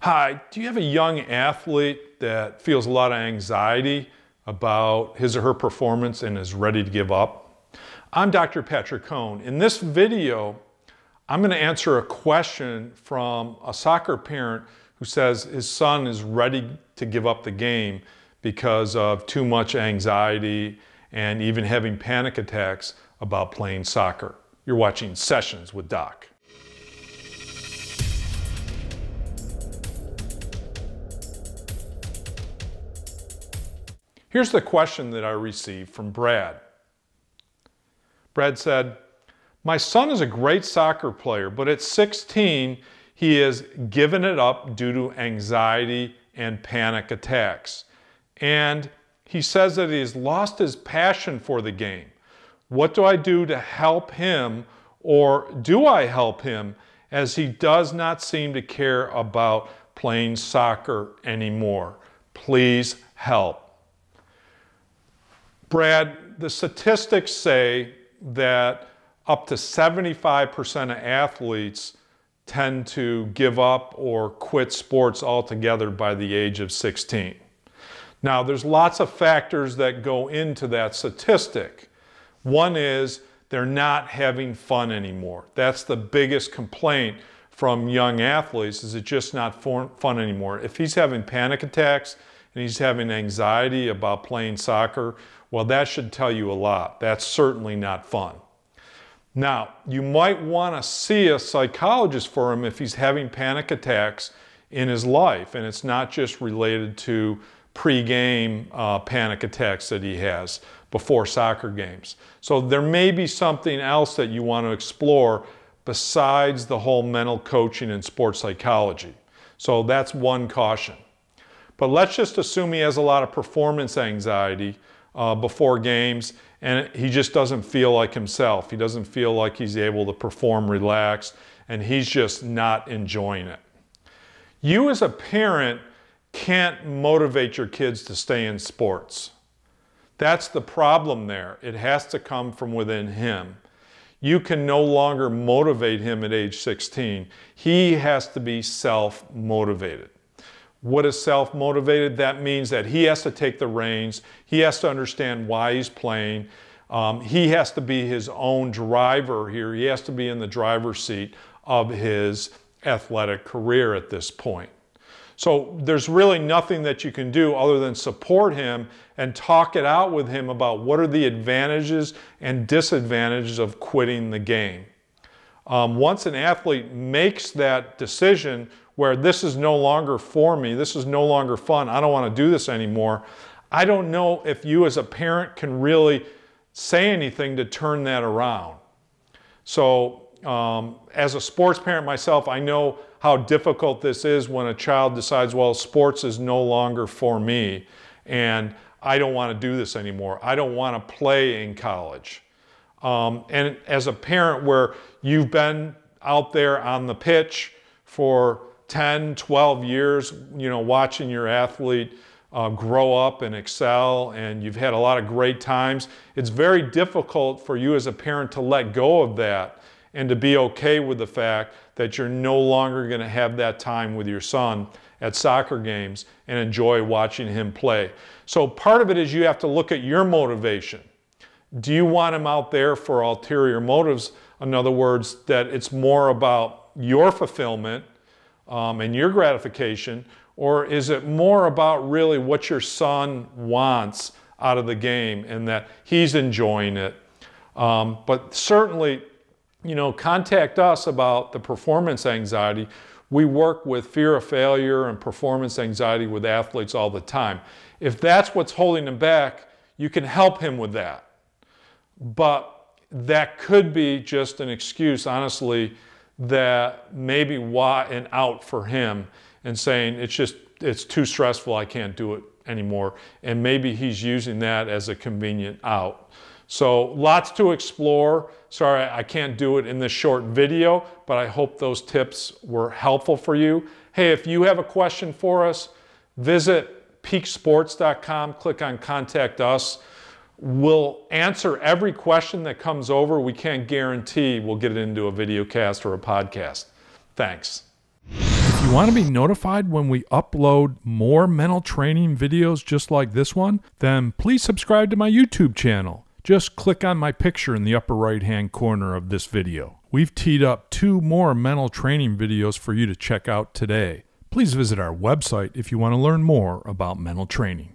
Hi, do you have a young athlete that feels a lot of anxiety about his or her performance and is ready to give up? I'm Dr. Cohn. In this video, I'm going to answer a question from a soccer parent who says his son is ready to give up the game because of too much anxiety and even having panic attacks about playing soccer. You're watching Sessions with Doc. Here's the question that I received from Brad. Brad said, "My son is a great soccer player, but at 16, he has given it up due to anxiety and panic attacks. And he says that he has lost his passion for the game. What do I do to help him, or do I help him, as he does not seem to care about playing soccer anymore? Please help." Brad, the statistics say that up to 75% of athletes tend to give up or quit sports altogether by the age of 16. Now, there's lots of factors that go into that statistic. One is they're not having fun anymore. That's the biggest complaint from young athletes, is it's just not fun anymore. If he's having panic attacks and he's having anxiety about playing soccer, well, that should tell you a lot. That's certainly not fun. Now, you might want to see a psychologist for him if he's having panic attacks in his life, and it's not just related to pre-game panic attacks that he has before soccer games. So there may be something else that you want to explore besides the whole mental coaching and sports psychology. So that's one caution. But let's just assume he has a lot of performance anxiety before games, and he just doesn't feel like himself. He doesn't feel like he's able to perform relaxed, and he's just not enjoying it. You as a parent can't motivate your kids to stay in sports. That's the problem there. It has to come from within him. You can no longer motivate him at age 16. He has to be self-motivated. What is self-motivated? That means that he has to take the reins. He has to understand why he's playing. He has to be his own driver here. He has to be in the driver's seat of his athletic career at this point. So there's really nothing that you can do other than support him and talk it out with him about what are the advantages and disadvantages of quitting the game. Once an athlete makes that decision where this is no longer for me, this is no longer fun, I don't want to do this anymore, I don't know if you as a parent can really say anything to turn that around. So as a sports parent myself, I know how difficult this is when a child decides, well, sports is no longer for me and I don't want to do this anymore. I don't want to play in college. And as a parent where you've been out there on the pitch for 10, 12 years, you know, watching your athlete grow up and excel, and you've had a lot of great times, it's very difficult for you as a parent to let go of that and to be okay with the fact that you're no longer going to have that time with your son at soccer games and enjoy watching him play. So part of it is you have to look at your motivation. Do you want him out there for ulterior motives? In other words, that it's more about your fulfillment and your gratification, or is it more about really what your son wants out of the game and that he's enjoying it? But certainly, you know, contact us about the performance anxiety. We work with fear of failure and performance anxiety with athletes all the time. If that's what's holding him back, you can help him with that. But that could be just an excuse, honestly, that maybe why an out for him and saying it's too stressful, I can't do it anymore. And maybe he's using that as a convenient out. So lots to explore. Sorry, I can't do it in this short video, but I hope those tips were helpful for you. Hey, if you have a question for us, visit peaksports.com, click on Contact Us. We'll answer every question that comes over. We can't guarantee we'll get it into a video cast or a podcast. Thanks. If you want to be notified when we upload more mental training videos just like this one? Then please subscribe to my YouTube channel. Just click on my picture in the upper right-hand corner of this video. We've teed up 2 more mental training videos for you to check out today. Please visit our website if you want to learn more about mental training.